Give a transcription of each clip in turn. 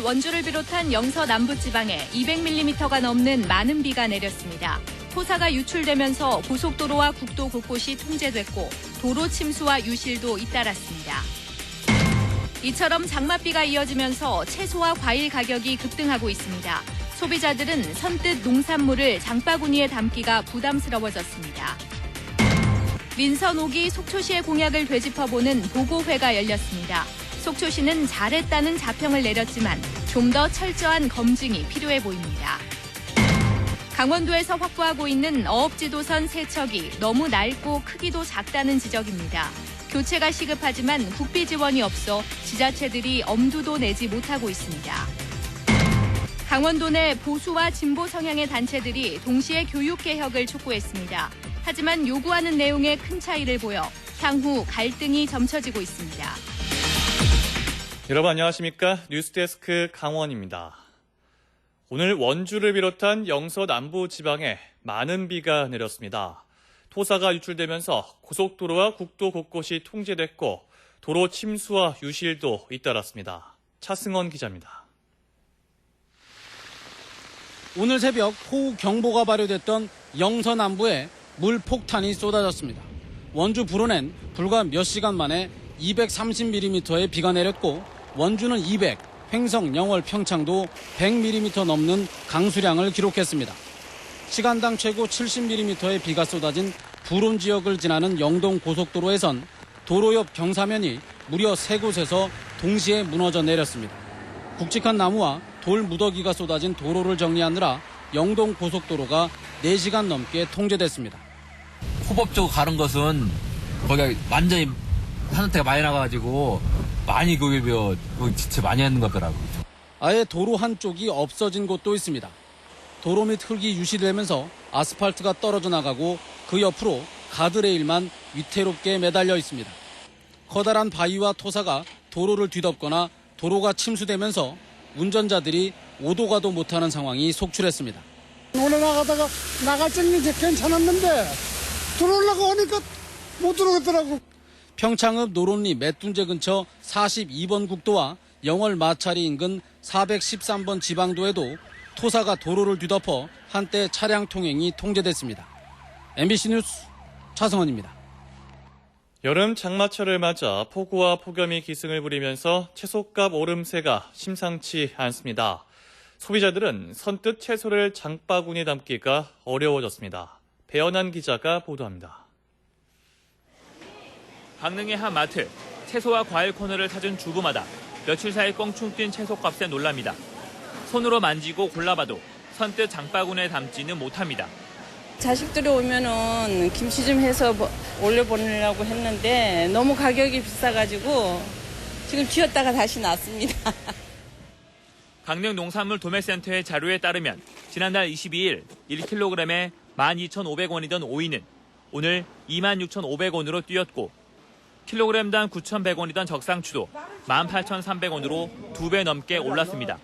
원주를 비롯한 영서 남부지방에 200mm가 넘는 많은 비가 내렸습니다. 토사가 유출되면서 고속도로와 국도 곳곳이 통제됐고 도로 침수와 유실도 잇따랐습니다. 이처럼 장맛비가 이어지면서 채소와 과일 가격이 급등하고 있습니다. 소비자들은 선뜻 농산물을 장바구니에 담기가 부담스러워졌습니다. 민선 5기 속초시의 공약을 되짚어보는 보고회가 열렸습니다. 속초시는 잘했다는 자평을 내렸지만 좀 더 철저한 검증이 필요해 보입니다. 강원도에서 확보하고 있는 어업지도선 세척이 너무 낡고 크기도 작다는 지적입니다. 교체가 시급하지만 국비 지원이 없어 지자체들이 엄두도 내지 못하고 있습니다. 강원도 내 보수와 진보 성향의 단체들이 동시에 교육개혁을 촉구했습니다. 하지만 요구하는 내용에 큰 차이를 보여 향후 갈등이 점쳐지고 있습니다. 여러분 안녕하십니까? 뉴스데스크 강원입니다. 오늘 원주를 비롯한 영서 남부 지방에 많은 비가 내렸습니다. 토사가 유출되면서 고속도로와 국도 곳곳이 통제됐고 도로 침수와 유실도 잇따랐습니다. 차승원 기자입니다. 오늘 새벽 호우경보가 발효됐던 영서 남부에 물폭탄이 쏟아졌습니다. 원주 불원엔 불과 몇 시간 만에 230mm의 비가 내렸고 원주는 200, 횡성, 영월, 평창도 100mm 넘는 강수량을 기록했습니다. 시간당 최고 70mm의 비가 쏟아진 불온 지역을 지나는 영동 고속도로에선 도로 옆 경사면이 무려 3곳에서 동시에 무너져 내렸습니다. 굵직한 나무와 돌 무더기가 쏟아진 도로를 정리하느라 영동 고속도로가 4시간 넘게 통제됐습니다. 호법 쪽으로 가는 것은 거기가 완전히 산사태가 많이 나가지고 많이 지체 많이 하는 것 같더라고요. 아예 도로 한쪽이 없어진 곳도 있습니다. 도로 및 흙이 유실되면서 아스팔트가 떨어져 나가고 그 옆으로 가드레일만 위태롭게 매달려 있습니다. 커다란 바위와 토사가 도로를 뒤덮거나 도로가 침수되면서 운전자들이 오도 가도 못하는 상황이 속출했습니다. 오래 나가다가 나갈 정도 괜찮았는데 들어오려고 하니까 못 들어오겠더라고. 평창읍 노론리 맷둔제 근처 42번 국도와 영월 마차리 인근 413번 지방도에도 토사가 도로를 뒤덮어 한때 차량 통행이 통제됐습니다. MBC 뉴스 차승원입니다. 여름 장마철을 맞아 폭우와 폭염이 기승을 부리면서 채소값 오름세가 심상치 않습니다. 소비자들은 선뜻 채소를 장바구니에 담기가 어려워졌습니다. 배연한 기자가 보도합니다. 강릉의 한 마트, 채소와 과일 코너를 찾은 주부마다 며칠 사이 껑충 뛴 채소값에 놀랍니다. 손으로 만지고 골라봐도 선뜻 장바구니에 담지는 못합니다. 자식들이 오면은 김치 좀 해서 올려보내려고 했는데 너무 가격이 비싸가지고 지금 쥐었다가 다시 놨습니다. 강릉 농산물 도매센터의 자료에 따르면 지난달 22일 1kg에 12,500원이던 오이는 오늘 26,500원으로 뛰었고 킬로그램당 9,100원이던 적상추도 18,300원으로 2배 넘게 올랐습니다.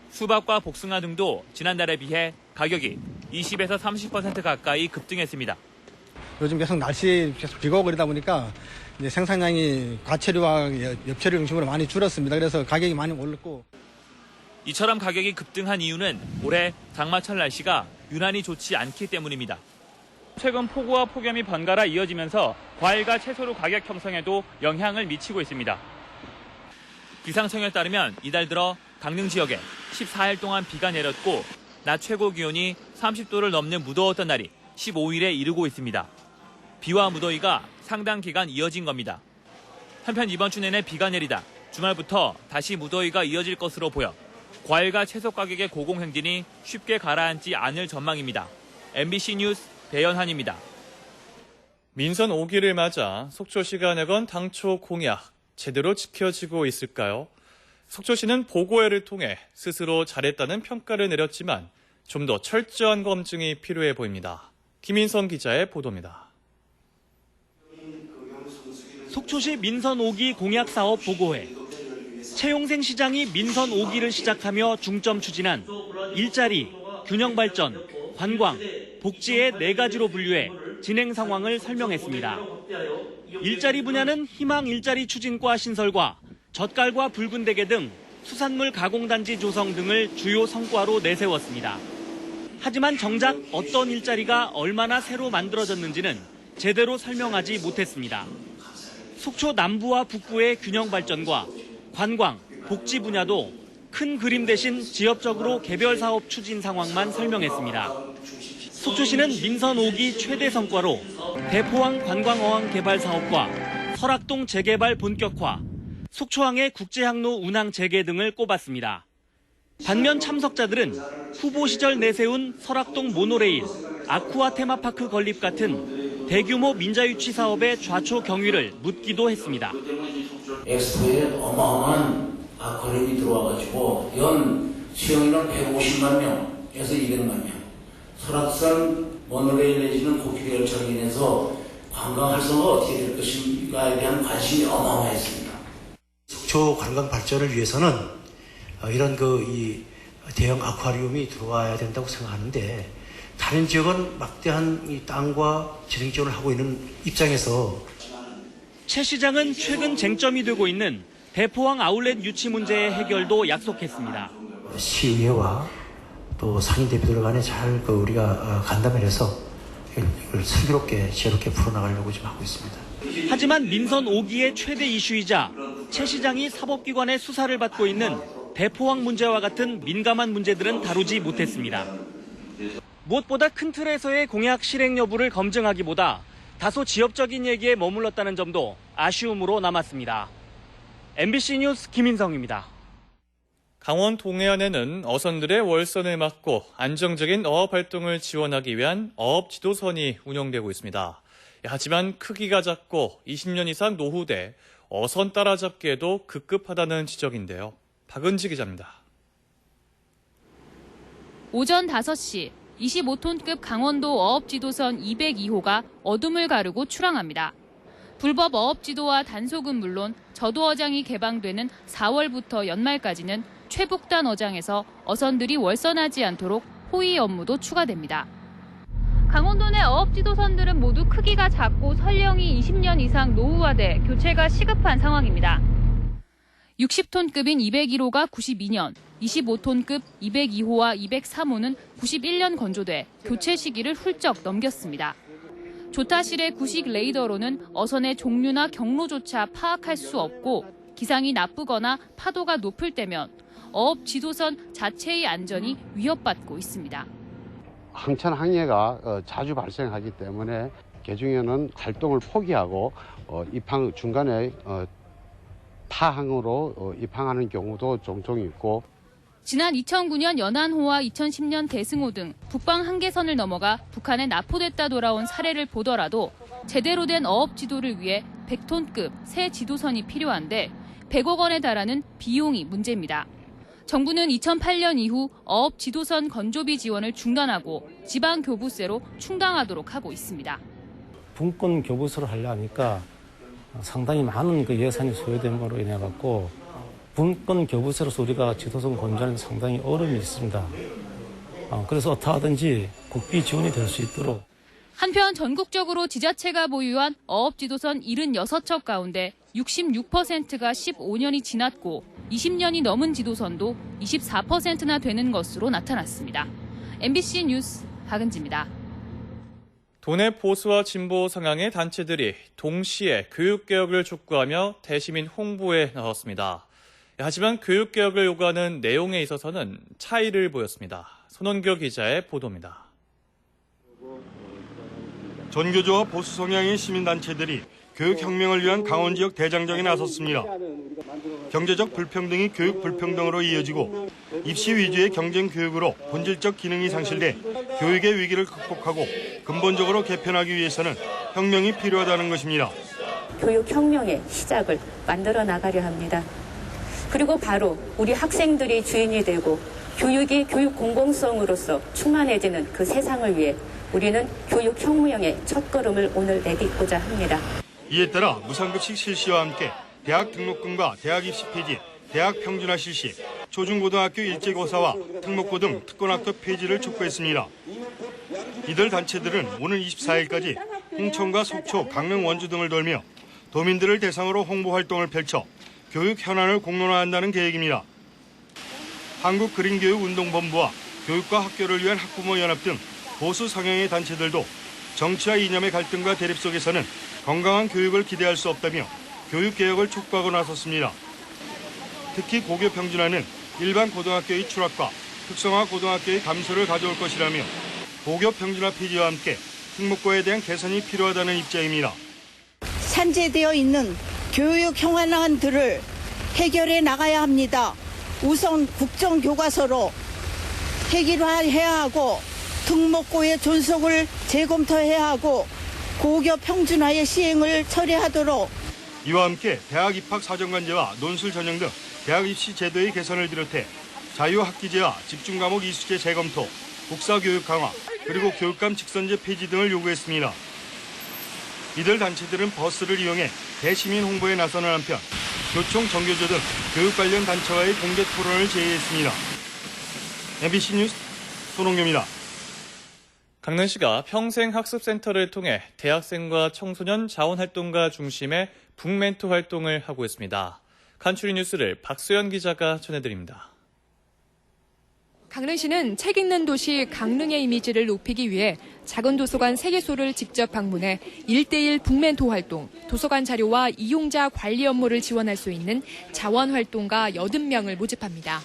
수박과 복숭아 등도 지난달에 비해 가격이 20에서 30% 가까이 급등했습니다. 요즘 계속 날씨 계속 비가 오고 그러다 보니까 이제 생산량이 과체류와 엽채류 중심으로 많이 줄었습니다. 그래서 가격이 많이 올랐고. 이처럼 가격이 급등한 이유는 올해 장마철 날씨가 유난히 좋지 않기 때문입니다. 최근 폭우와 폭염이 번갈아 이어지면서 과일과 채소류 가격 형성에도 영향을 미치고 있습니다. 기상청에 따르면 이달 들어 강릉 지역에 14일 동안 비가 내렸고 낮 최고 기온이 30도를 넘는 무더웠던 날이 15일에 이르고 있습니다. 비와 무더위가 상당 기간 이어진 겁니다. 한편 이번 주 내내 비가 내리다 주말부터 다시 무더위가 이어질 것으로 보여 과일과 채소 가격의 고공행진이 쉽게 가라앉지 않을 전망입니다. MBC 뉴스 배연한입니다. 민선 5기를 맞아 속초시가 내건 당초 공약 제대로 지켜지고 있을까요? 속초시는 보고회를 통해 스스로 잘했다는 평가를 내렸지만 좀 더 철저한 검증이 필요해 보입니다. 김인성 기자의 보도입니다. 속초시 민선 5기 공약사업 보고회. 최용생 시장이 민선 5기를 시작하며 중점 추진한 일자리, 균형발전, 관광, 복지의 4가지로 분류해 진행 상황을 설명했습니다. 일자리 분야는 희망 일자리 추진과 신설과 젓갈과 붉은 대게 등 수산물 가공단지 조성 등을 주요 성과로 내세웠습니다. 하지만 정작 어떤 일자리가 얼마나 새로 만들어졌는지는 제대로 설명하지 못했습니다. 속초 남부와 북부의 균형 발전과 관광, 복지 분야도 큰 그림 대신 지역적으로 개별 사업 추진 상황만 설명했습니다. 속초시는 민선 5기 최대 성과로 대포항 관광어항 개발 사업과 설악동 재개발 본격화, 속초항의 국제항로 운항 재개 등을 꼽았습니다. 반면 참석자들은 후보 시절 내세운 설악동 모노레일, 아쿠아 테마파크 건립 같은 대규모 민자유치 사업의 좌초 경위를 묻기도 했습니다. 엑스포에 어마어마한 건립이 들어와가지고 연 수용인은 150만 명에서 200만 명. 설악산 모노레일 내지는 고길 열차로 인해서 관광 활성화가 어떻게 될 것인가에 대한 관심이 어마어마했습니다. 속초 관광 발전을 위해서는 이런 이 대형 아쿠아리움이 들어와야 된다고 생각하는데, 다른 지역은 막대한 이 땅과 재정 지원을 하고 있는 입장에서 최 시장은 최근 쟁점이 되고 있는 대포항 아울렛 유치 문제의 해결도 약속했습니다. 시의회와 또 상인 대표들 간에 잘 우리가 간담회를 해서 이걸 슬기롭게 지혜롭게 풀어나가려고 지금 하고 있습니다. 하지만 민선 5기의 최대 이슈이자 최 시장이 사법기관의 수사를 받고 있는 대포항 문제와 같은 민감한 문제들은 다루지 못했습니다. 무엇보다 큰 틀에서의 공약 실행 여부를 검증하기보다 다소 지역적인 얘기에 머물렀다는 점도 아쉬움으로 남았습니다. MBC 뉴스 김인성입니다. 강원 동해안에는 어선들의 월선을 막고 안정적인 어업 활동을 지원하기 위한 어업 지도선이 운영되고 있습니다. 하지만 크기가 작고 20년 이상 노후돼 어선 따라잡기에도 급급하다는 지적인데요. 박은지 기자입니다. 오전 5시 25톤급 강원도 어업지도선 202호가 어둠을 가르고 출항합니다. 불법 어업지도와 단속은 물론 저도어장이 개방되는 4월부터 연말까지는 최북단 어장에서 어선들이 월선하지 않도록 호위 업무도 추가됩니다. 강원도 내 어업지도선들은 모두 크기가 작고 선령이 20년 이상 노후화돼 교체가 시급한 상황입니다. 60톤급인 201호가 92년, 25톤급 202호와 203호는 91년 건조돼 교체 시기를 훌쩍 넘겼습니다. 조타실의 구식 레이더로는 어선의 종류나 경로조차 파악할 수 없고 기상이 나쁘거나 파도가 높을 때면 어업 지도선 자체의 안전이 위협받고 있습니다. 항천 항해가 자주 발생하기 때문에 개중에는 활동을 포기하고 입항 중간에 타항으로 입항하는 경우도 종종 있고, 지난 2009년 연안호와 2010년 대승호 등 북방 한계선을 넘어가 북한에 납포됐다 돌아온 사례를 보더라도 제대로 된 어업 지도를 위해 100톤급 새 지도선이 필요한데 100억 원에 달하는 비용이 문제입니다. 정부는 2008년 이후 어업 지도선 건조비 지원을 중단하고 지방 교부세로 충당하도록 하고 있습니다. 분권 교부세를 하려니까 상당히 많은 예산이 소요됨으로 인해 갖고 분권 교부세로서 우리가 지도선 건조하는 데 상당히 어려움이 있습니다. 그래서 어떠하든지 국비 지원이 될 수 있도록. 한편 전국적으로 지자체가 보유한 어업지도선 76척 가운데 66%가 15년이 지났고 20년이 넘은 지도선도 24%나 되는 것으로 나타났습니다. MBC 뉴스 박은지입니다. 도내 보수와 진보 성향의 단체들이 동시에 교육개혁을 촉구하며 대시민 홍보에 나섰습니다. 하지만 교육개혁을 요구하는 내용에 있어서는 차이를 보였습니다. 손원교 기자의 보도입니다. 전교조와 보수 성향의 시민단체들이 교육혁명을 위한 강원 지역 대장정에 나섰습니다. 경제적 불평등이 교육 불평등으로 이어지고 입시 위주의 경쟁 교육으로 본질적 기능이 상실돼 교육의 위기를 극복하고 근본적으로 개편하기 위해서는 혁명이 필요하다는 것입니다. 교육혁명의 시작을 만들어 나가려 합니다. 그리고 바로 우리 학생들이 주인이 되고 교육이 교육 공공성으로서 충만해지는 그 세상을 위해 우리는 교육혁명의 첫걸음을 오늘 내딛고자 합니다. 이에 따라 무상급식 실시와 함께 대학 등록금과 대학 입시 폐지, 대학 평준화 실시, 초중고등학교 일제고사와 특목고 등 특권학교 폐지를 촉구했습니다. 이들 단체들은 오늘 24일까지 홍천과 속초, 강릉, 원주 등을 돌며 도민들을 대상으로 홍보 활동을 펼쳐 교육 현안을 공론화한다는 계획입니다. 한국그린교육운동본부와 교육과 학교를 위한 학부모연합 등 보수 성향의 단체들도 정치와 이념의 갈등과 대립 속에서는 건강한 교육을 기대할 수 없다며 교육개혁을 촉구하고 나섰습니다. 특히 고교 평준화는 일반 고등학교의 추락과 특성화 고등학교의 감소를 가져올 것이라며 고교 평준화 폐지와 함께 특목고에 대한 개선이 필요하다는 입장입니다. 산재되어 있는 교육 현안들을 해결해 나가야 합니다. 우선 국정교과서로 해결해야 하고 특목고의 존속을 재검토해야 하고 고교 평준화의 시행을 처리하도록. 이와 함께 대학 입학 사정관제와 논술 전형 등 대학 입시 제도의 개선을 비롯해 자유학기제와 집중과목 이수제 재검토, 국사교육 강화, 그리고 교육감 직선제 폐지 등을 요구했습니다. 이들 단체들은 버스를 이용해 대시민 홍보에 나서는 한편 교총, 정교조 등 교육 관련 단체와의 공개 토론을 제의했습니다. MBC 뉴스 손홍규입니다. 강릉시가 평생학습센터를 통해 대학생과 청소년 자원활동가 중심의 북멘토 활동을 하고 있습니다. 간추린 뉴스를 박소연 기자가 전해드립니다. 강릉시는 책 읽는 도시 강릉의 이미지를 높이기 위해 작은 도서관 3개소를 직접 방문해 1:1 북멘토 활동, 도서관 자료와 이용자 관리 업무를 지원할 수 있는 자원활동가 80명을 모집합니다.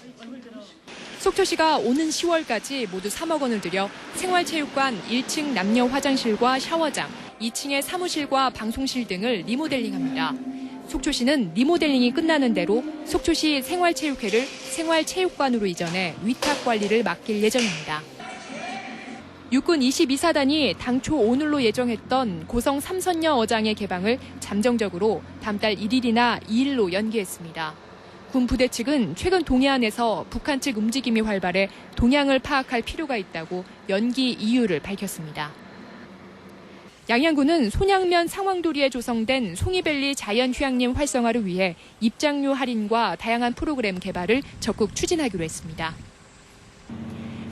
속초시가 오는 10월까지 모두 3억 원을 들여 생활체육관 1층 남녀 화장실과 샤워장, 2층의 사무실과 방송실 등을 리모델링합니다. 속초시는 리모델링이 끝나는 대로 속초시 생활체육회를 생활체육관으로 이전해 위탁 관리를 맡길 예정입니다. 육군 22사단이 당초 오늘로 예정했던 고성 삼선녀 어장의 개방을 잠정적으로 다음 달 1일이나 2일로 연기했습니다. 군 부대 측은 최근 동해안에서 북한 측 움직임이 활발해 동향을 파악할 필요가 있다고 연기 이유를 밝혔습니다. 양양군은 손양면 상황도리에 조성된 송이밸리 자연휴양림 활성화를 위해 입장료 할인과 다양한 프로그램 개발을 적극 추진하기로 했습니다.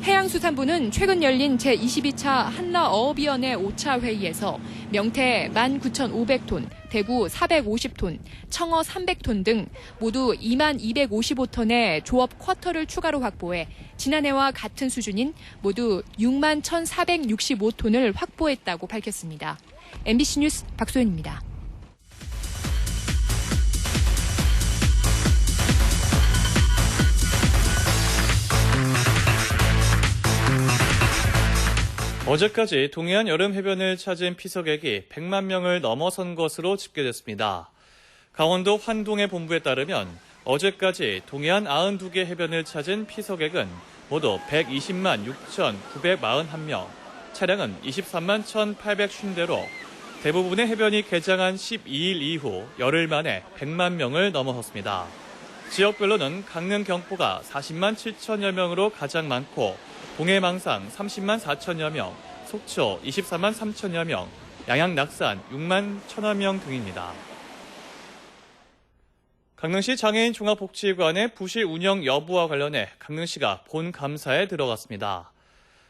해양수산부는 최근 열린 제22차 한라어업위원회 5차 회의에서 명태 19,500톤, 대구 450톤, 청어 300톤 등 모두 2255톤의 조업 쿼터를 추가로 확보해 지난해와 같은 수준인 모두 61,465톤을 확보했다고 밝혔습니다. MBC 뉴스 박소연입니다. 어제까지 동해안 여름 해변을 찾은 피서객이 100만 명을 넘어선 것으로 집계됐습니다. 강원도 환동해 본부에 따르면 어제까지 동해안 92개 해변을 찾은 피서객은 모두 120만 6,941명, 차량은 23만 1,850대로 대부분의 해변이 개장한 12일 이후 열흘 만에 100만 명을 넘어섰습니다. 지역별로는 강릉 경포가 40만 7천여 명으로 가장 많고 동해망상 30만 4천여 명, 속초 24만 3천여 명, 양양 낙산 6만 1천여 명 등입니다. 강릉시 장애인 종합복지관의 부실 운영 여부와 관련해 강릉시가 본 감사에 들어갔습니다.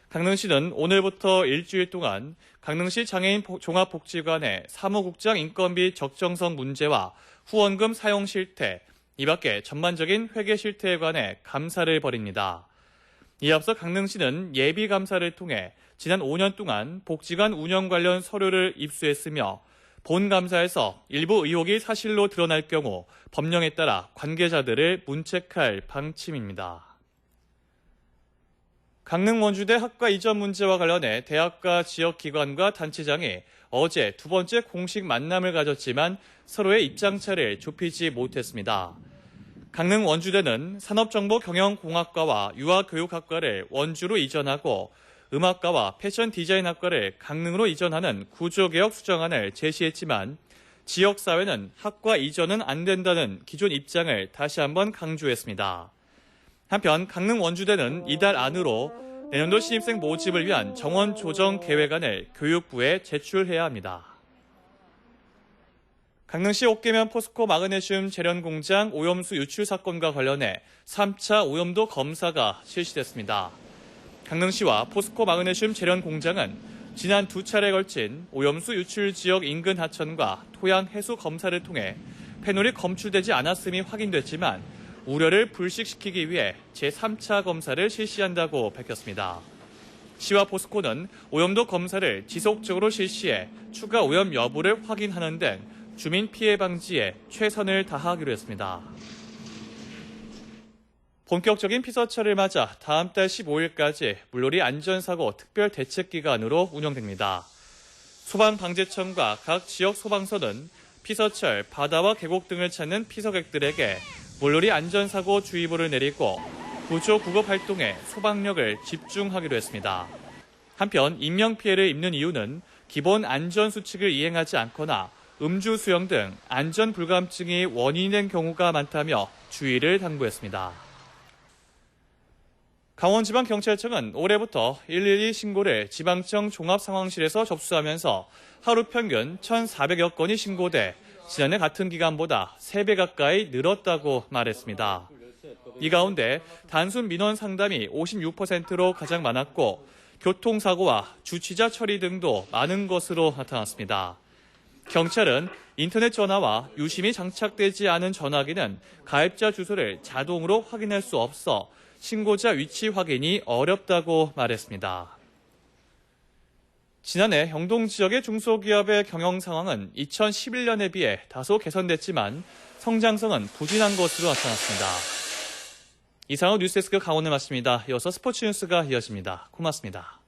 강릉시는 오늘부터 일주일 동안 강릉시 장애인 종합복지관의 사무국장 인건비 적정성 문제와 후원금 사용 실태, 이 밖에 전반적인 회계 실태에 관해 감사를 벌입니다. 이에 앞서 강릉시는 예비감사를 통해 지난 5년 동안 복지관 운영 관련 서류를 입수했으며 본 감사에서 일부 의혹이 사실로 드러날 경우 법령에 따라 관계자들을 문책할 방침입니다. 강릉 원주대 학과 이전 문제와 관련해 대학과 지역기관과 단체장이 어제 두 번째 공식 만남을 가졌지만 서로의 입장차를 좁히지 못했습니다. 강릉 원주대는 산업정보경영공학과와 유아교육학과를 원주로 이전하고 음악과와 패션 디자인학과를 강릉으로 이전하는 구조개혁 수정안을 제시했지만 지역사회는 학과 이전은 안 된다는 기존 입장을 다시 한번 강조했습니다. 한편 강릉 원주대는 이달 안으로 내년도 신입생 모집을 위한 정원 조정 계획안을 교육부에 제출해야 합니다. 강릉시 옥계면 포스코 마그네슘 재련 공장 오염수 유출 사건과 관련해 3차 오염도 검사가 실시됐습니다. 강릉시와 포스코 마그네슘 재련 공장은 지난 2차례에 걸친 오염수 유출 지역 인근 하천과 토양 해수 검사를 통해 페놀이 검출되지 않았음이 확인됐지만 우려를 불식시키기 위해 제3차 검사를 실시한다고 밝혔습니다. 시와 포스코는 오염도 검사를 지속적으로 실시해 추가 오염 여부를 확인하는 등 주민 피해 방지에 최선을 다하기로 했습니다. 본격적인 피서철을 맞아 다음 달 15일까지 물놀이 안전사고 특별대책기간으로 운영됩니다. 소방방재청과 각 지역 소방서는 피서철, 바다와 계곡 등을 찾는 피서객들에게 물놀이 안전사고 주의보를 내리고 구조 구급 활동에 소방력을 집중하기로 했습니다. 한편 인명피해를 입는 이유는 기본 안전수칙을 이행하지 않거나 음주 수영 등 안전불감증이 원인이 된 경우가 많다며 주의를 당부했습니다. 강원지방경찰청은 올해부터 112 신고를 지방청 종합상황실에서 접수하면서 하루 평균 1,400여 건이 신고돼 지난해 같은 기간보다 3배 가까이 늘었다고 말했습니다. 이 가운데 단순 민원 상담이 56%로 가장 많았고 교통사고와 주치자 처리 등도 많은 것으로 나타났습니다. 경찰은 인터넷 전화와 유심히 장착되지 않은 전화기는 가입자 주소를 자동으로 확인할 수 없어 신고자 위치 확인이 어렵다고 말했습니다. 지난해 영동 지역의 중소기업의 경영 상황은 2011년에 비해 다소 개선됐지만 성장성은 부진한 것으로 나타났습니다. 이상으로 뉴스데스크 강원을 마칩니다. 이어서 스포츠 뉴스가 이어집니다. 고맙습니다.